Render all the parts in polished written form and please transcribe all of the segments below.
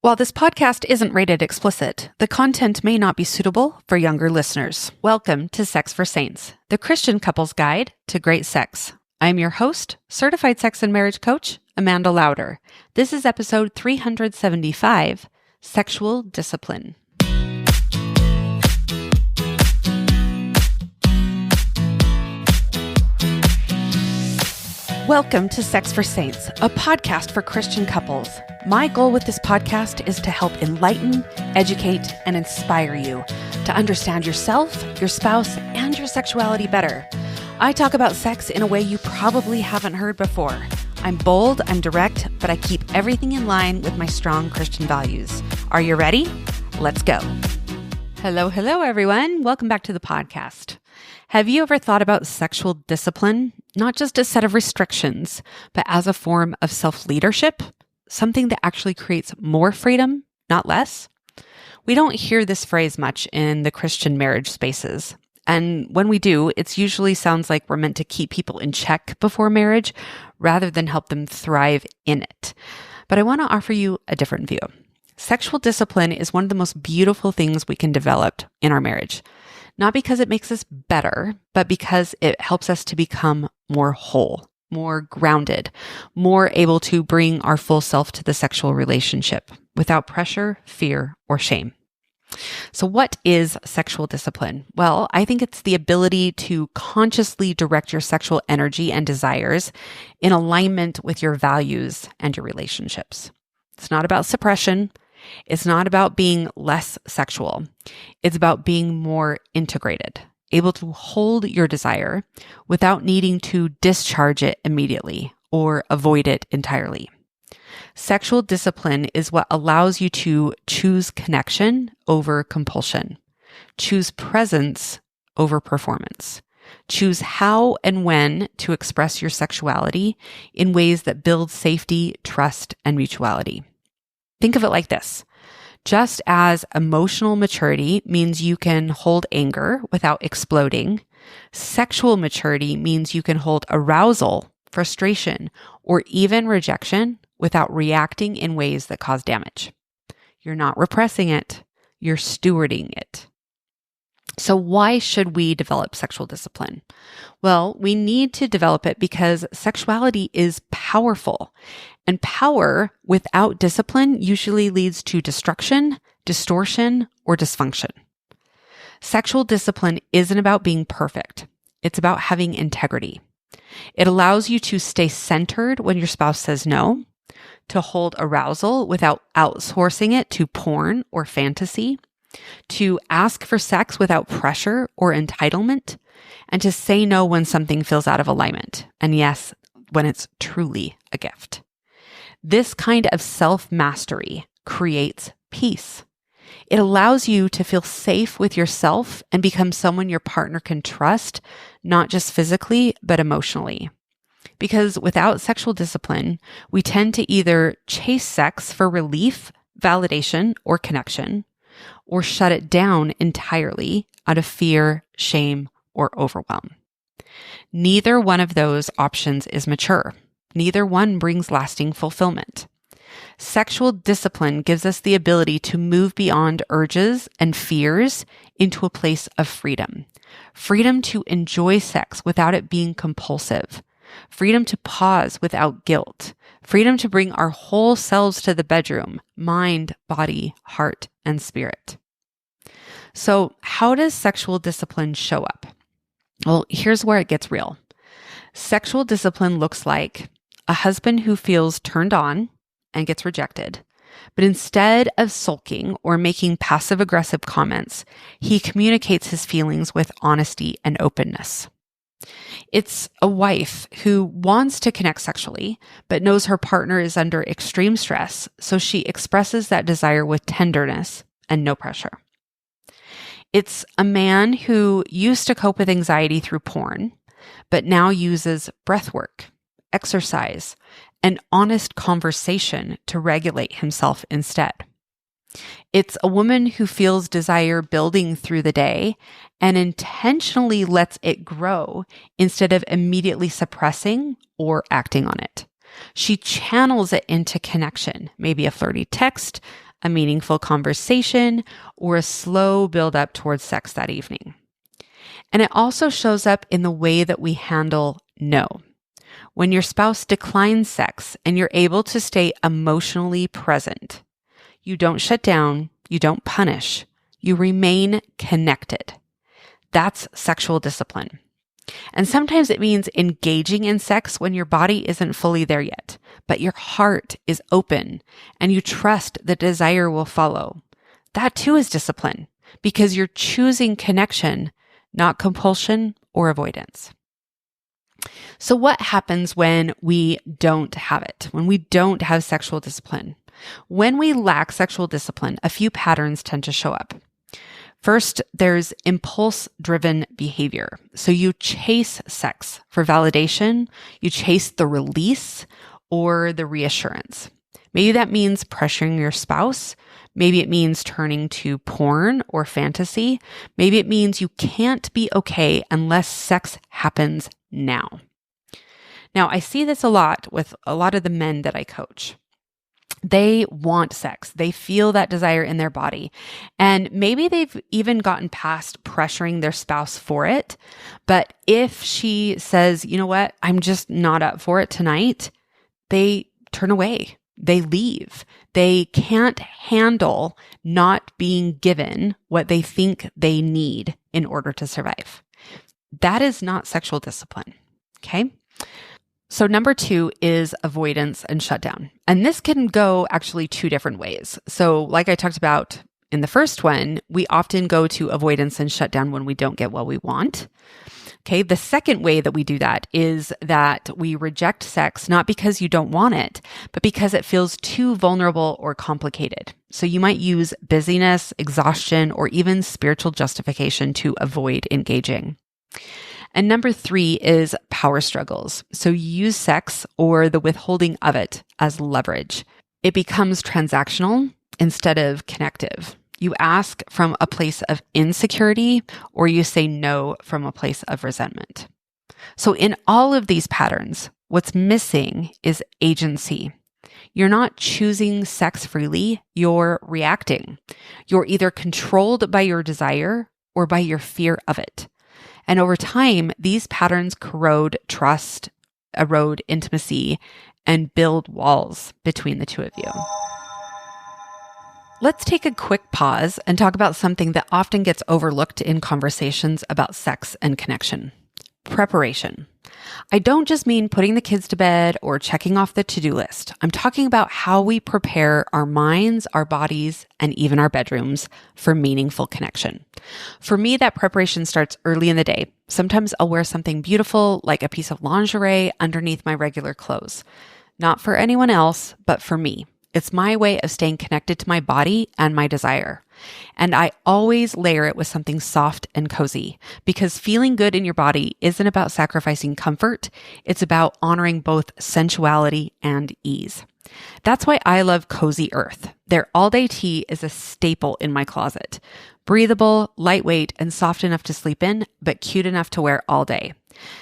While this podcast isn't rated explicit, the content may not be suitable for younger listeners. Welcome to Sex for Saints, the Christian couple's guide to great sex. I'm your host, certified sex and marriage coach, Amanda Lauder. This is episode 375, Sexual Discipline. Welcome to Sex for Saints, a podcast for Christian couples. My goal with this podcast is to help enlighten, educate, and inspire you to understand yourself, your spouse, and your sexuality better. I talk about sex in a way you probably haven't heard before. I'm bold, I'm direct, but I keep everything in line with my strong Christian values. Are you ready? Let's go. Hello, everyone. Welcome back to the podcast. Have you ever thought about sexual discipline, not just a set of restrictions, but as a form of self-leadership? Something that actually creates more freedom, not less? We don't hear this phrase much in the Christian marriage spaces. And when we do, it usually sounds like we're meant to keep people in check before marriage rather than help them thrive in it. But I want to offer you a different view. Sexual discipline is one of the most beautiful things we can develop in our marriage. Not because it makes us better, but because it helps us to become more whole, more grounded, more able to bring our full self to the sexual relationship without pressure, fear, or shame. So what is sexual discipline? Well, I think it's the ability to consciously direct your sexual energy and desires in alignment with your values and your relationships. It's not about suppression. It's not about being less sexual. It's about being more integrated, able to hold your desire without needing to discharge it immediately or avoid it entirely. Sexual discipline is what allows you to choose connection over compulsion, choose presence over performance, choose how and when to express your sexuality in ways that build safety, trust, and mutuality. Think of it like this. Just as emotional maturity means you can hold anger without exploding, sexual maturity means you can hold arousal, frustration, or even rejection without reacting in ways that cause damage. You're not repressing it, you're stewarding it. So why should we develop sexual discipline? Well, we need to develop it because sexuality is powerful. And power without discipline usually leads to destruction, distortion, or dysfunction. Sexual discipline isn't about being perfect. It's about having integrity. It allows you to stay centered when your spouse says no, to hold arousal without outsourcing it to porn or fantasy, to ask for sex without pressure or entitlement, and to say no when something feels out of alignment. And yes, when it's truly a gift. This kind of self-mastery creates peace. It allows you to feel safe with yourself and become someone your partner can trust, not just physically, but emotionally. Because without sexual discipline, we tend to either chase sex for relief, validation, or connection, or shut it down entirely out of fear, shame, or overwhelm. Neither one of those options is mature. Neither one brings lasting fulfillment. Sexual discipline gives us the ability to move beyond urges and fears into a place of freedom. Freedom to enjoy sex without it being compulsive. Freedom to pause without guilt. Freedom to bring our whole selves to the bedroom, mind, body, heart, and spirit. So how does sexual discipline show up? Well, here's where it gets real. Sexual discipline looks like a husband who feels turned on and gets rejected, but instead of sulking or making passive-aggressive comments, he communicates his feelings with honesty and openness. It's a wife who wants to connect sexually, but knows her partner is under extreme stress, so she expresses that desire with tenderness and no pressure. It's a man who used to cope with anxiety through porn, but now uses breath work, exercise, and honest conversation to regulate himself instead. It's a woman who feels desire building through the day and intentionally lets it grow instead of immediately suppressing or acting on it. She channels it into connection, maybe a flirty text, a meaningful conversation, or a slow build up towards sex that evening. And it also shows up in the way that we handle no. When your spouse declines sex and you're able to stay emotionally present, you don't shut down, you don't punish, you remain connected. That's sexual discipline. And sometimes it means engaging in sex when your body isn't fully there yet, but your heart is open and you trust the desire will follow. That too is discipline because you're choosing connection, not compulsion or avoidance. So what happens when we don't have it, when we don't have sexual discipline? When we lack sexual discipline, a few patterns tend to show up. First, there's impulse-driven behavior. So you chase sex for validation, you chase the release or the reassurance. Maybe that means pressuring your spouse. Maybe it means turning to porn or fantasy. Maybe it means you can't be okay unless sex happens now. Now, I see this a lot with a lot of the men that I coach. They want sex. They feel that desire in their body. And maybe they've even gotten past pressuring their spouse for it. But if she says, you know what, I'm just not up for it tonight, they turn away. They leave. They can't handle not being given what they think they need in order to survive. That is not sexual discipline. Okay? So number 2 is avoidance and shutdown. And this can go actually 2 different ways. So like I talked about in the first one, we often go to avoidance and shutdown when we don't get what we want. Okay, the second way that we do that is that we reject sex not because you don't want it, but because it feels too vulnerable or complicated. So you might use busyness, exhaustion, or even spiritual justification to avoid engaging. And number 3 is power struggles. So you use sex or the withholding of it as leverage. It becomes transactional instead of connective. You ask from a place of insecurity or you say no from a place of resentment. So in all of these patterns, what's missing is agency. You're not choosing sex freely, you're reacting. You're either controlled by your desire or by your fear of it. And over time, these patterns corrode trust, erode intimacy, and build walls between the two of you. Let's take a quick pause and talk about something that often gets overlooked in conversations about sex and connection: preparation. I don't just mean putting the kids to bed or checking off the to-do list. I'm talking about how we prepare our minds, our bodies, and even our bedrooms for meaningful connection. For me, that preparation starts early in the day. Sometimes I'll wear something beautiful, like a piece of lingerie, underneath my regular clothes. Not for anyone else, but for me. It's my way of staying connected to my body and my desire. And I always layer it with something soft and cozy, because feeling good in your body isn't about sacrificing comfort. It's about honoring both sensuality and ease. That's why I love Cozy Earth. Their all-day tee is a staple in my closet. Breathable, lightweight, and soft enough to sleep in, but cute enough to wear all day.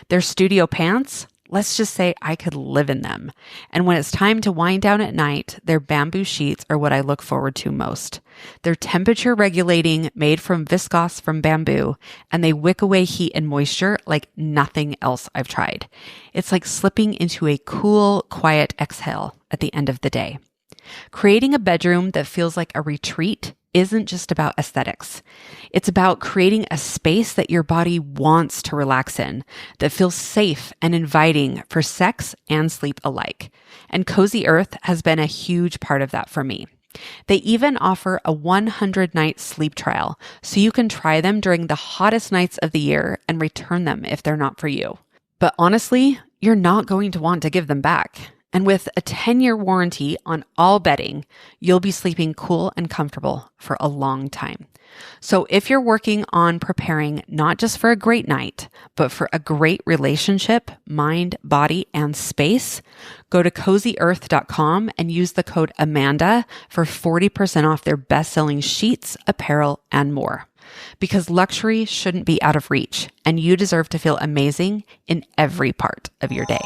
Their studio pants, let's just say I could live in them. And when it's time to wind down at night, their bamboo sheets are what I look forward to most. They're temperature regulating, made from viscose from bamboo, and they wick away heat and moisture like nothing else I've tried. It's like slipping into a cool, quiet exhale at the end of the day. Creating a bedroom that feels like a retreat isn't just about aesthetics. It's about creating a space that your body wants to relax in, that feels safe and inviting for sex and sleep alike. And Cozy Earth has been a huge part of that for me. They even offer a 100-night sleep trial, so you can try them during the hottest nights of the year and return them if they're not for you. But honestly, you're not going to want to give them back. And with a 10-year warranty on all bedding, you'll be sleeping cool and comfortable for a long time. So if you're working on preparing not just for a great night, but for a great relationship, mind, body, and space, go to cozyearth.com and use the code Amanda for 40% off their best-selling sheets, apparel, and more. Because luxury shouldn't be out of reach, and you deserve to feel amazing in every part of your day.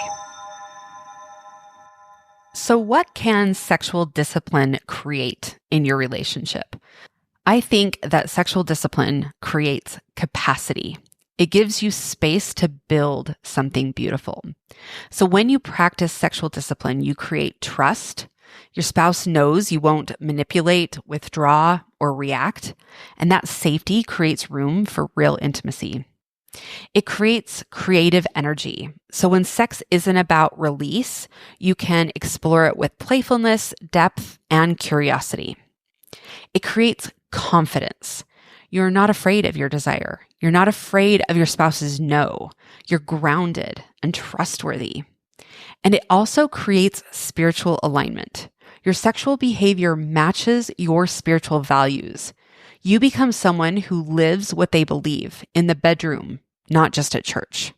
So what can sexual discipline create in your relationship. I think that sexual discipline creates capacity. It gives you space to build something beautiful. So when you practice sexual discipline, you create trust. Your spouse knows you won't manipulate, withdraw, or react. And that safety creates room for real intimacy. It creates creative energy. So when sex isn't about release, you can explore it with playfulness, depth, and curiosity. It creates confidence. You're not afraid of your desire. You're not afraid of your spouse's no. You're grounded and trustworthy. And it also creates spiritual alignment. Your sexual behavior matches your spiritual values. You become someone who lives what they believe in the bedroom, not just at church.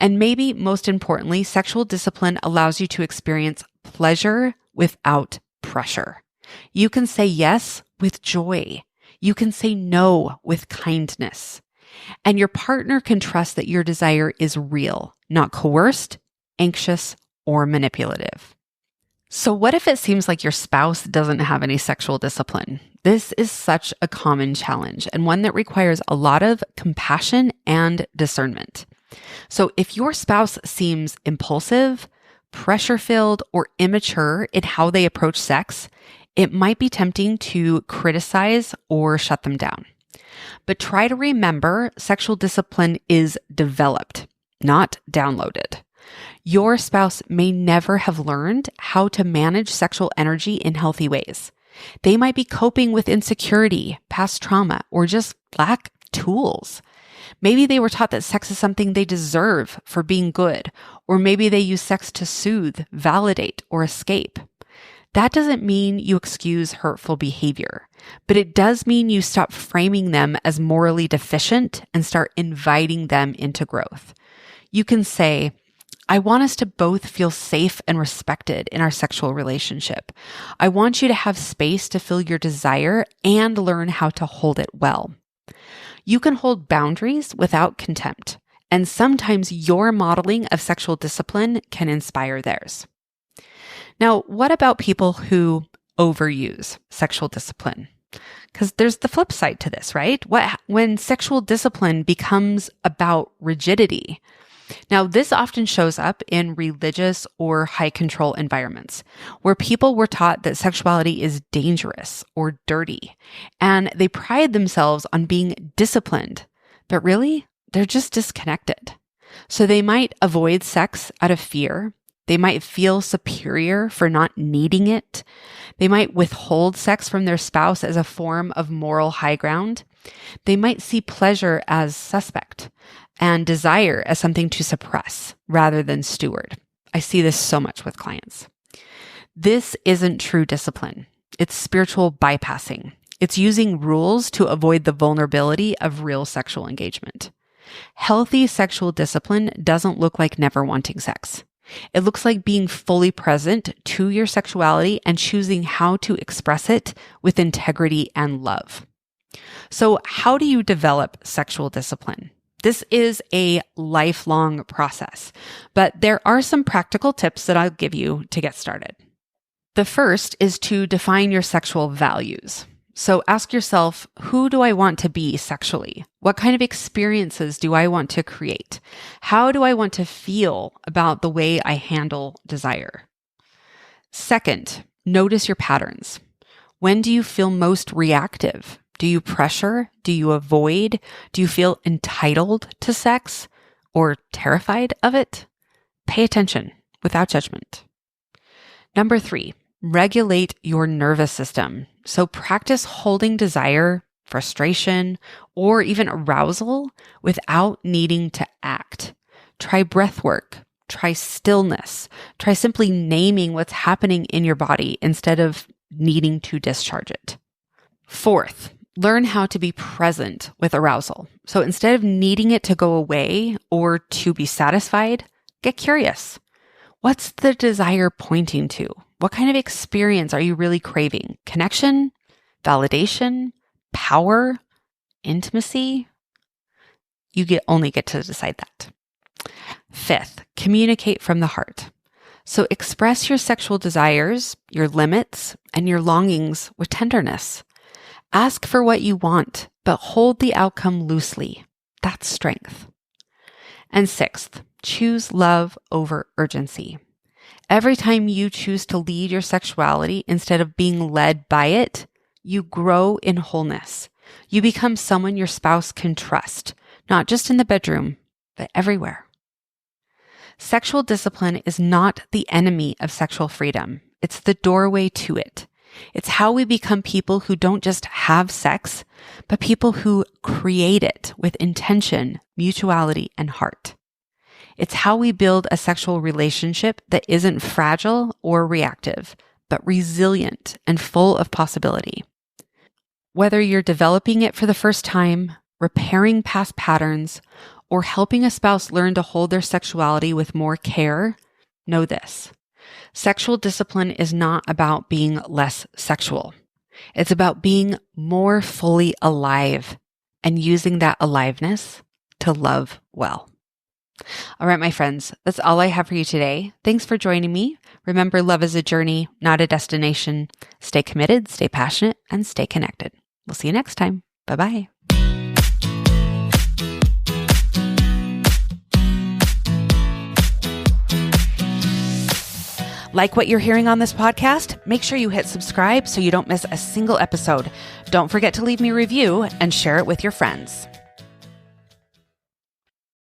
And maybe most importantly, sexual discipline allows you to experience pleasure without pressure. You can say yes with joy. You can say no with kindness. And your partner can trust that your desire is real, not coerced, anxious, or manipulative. So what if it seems like your spouse doesn't have any sexual discipline? This is such a common challenge and one that requires a lot of compassion and discernment. So if your spouse seems impulsive, pressure-filled, or immature in how they approach sex, it might be tempting to criticize or shut them down. But try to remember sexual discipline is developed, not downloaded. Your spouse may never have learned how to manage sexual energy in healthy ways. They might be coping with insecurity, past trauma, or just lack tools. Maybe they were taught that sex is something they deserve for being good, or maybe they use sex to soothe, validate, or escape. That doesn't mean you excuse hurtful behavior, but it does mean you stop framing them as morally deficient and start inviting them into growth. You can say, I want us to both feel safe and respected in our sexual relationship. I want you to have space to feel your desire and learn how to hold it well. You can hold boundaries without contempt, and sometimes your modeling of sexual discipline can inspire theirs. Now, what about people who overuse sexual discipline? Because there's the flip side to this, right? When sexual discipline becomes about rigidity. Now, this often shows up in religious or high control environments where people were taught that sexuality is dangerous or dirty, and they pride themselves on being disciplined, but really, they're just disconnected. So they might avoid sex out of fear. They might feel superior for not needing it. They might withhold sex from their spouse as a form of moral high ground. They might see pleasure as suspect and desire as something to suppress rather than steward. I see this so much with clients. This isn't true discipline. It's spiritual bypassing. It's using rules to avoid the vulnerability of real sexual engagement. Healthy sexual discipline doesn't look like never wanting sex. It looks like being fully present to your sexuality and choosing how to express it with integrity and love. So how do you develop sexual discipline? This is a lifelong process, but there are some practical tips that I'll give you to get started. The first is to define your sexual values. So ask yourself, who do I want to be sexually? What kind of experiences do I want to create? How do I want to feel about the way I handle desire? Second, notice your patterns. When do you feel most reactive? Do you pressure? Do you avoid? Do you feel entitled to sex or terrified of it? Pay attention without judgment. Number 3, regulate your nervous system. So practice holding desire, frustration, or even arousal without needing to act. Try breath work. Try stillness. Try simply naming what's happening in your body instead of needing to discharge it. Fourth, learn how to be present with arousal. So instead of needing it to go away or to be satisfied, get curious. What's the desire pointing to? What kind of experience are you really craving? Connection, validation, power, intimacy? You only get to decide that. Fifth, communicate from the heart. So express your sexual desires, your limits, and your longings with tenderness. Ask for what you want, but hold the outcome loosely. That's strength. And sixth, choose love over urgency. Every time you choose to lead your sexuality instead of being led by it, you grow in wholeness. You become someone your spouse can trust, not just in the bedroom, but everywhere. Sexual discipline is not the enemy of sexual freedom. It's the doorway to it. It's how we become people who don't just have sex, but people who create it with intention, mutuality, and heart. It's how we build a sexual relationship that isn't fragile or reactive, but resilient and full of possibility. Whether you're developing it for the first time, repairing past patterns, or helping a spouse learn to hold their sexuality with more care, know this. Sexual discipline is not about being less sexual. It's about being more fully alive and using that aliveness to love well. All right, my friends, that's all I have for you today. Thanks for joining me. Remember, love is a journey, not a destination. Stay committed, stay passionate, and stay connected. We'll see you next time. Bye-bye. Like what you're hearing on this podcast? Make sure you hit subscribe so you don't miss a single episode. Don't forget to leave me a review and share it with your friends.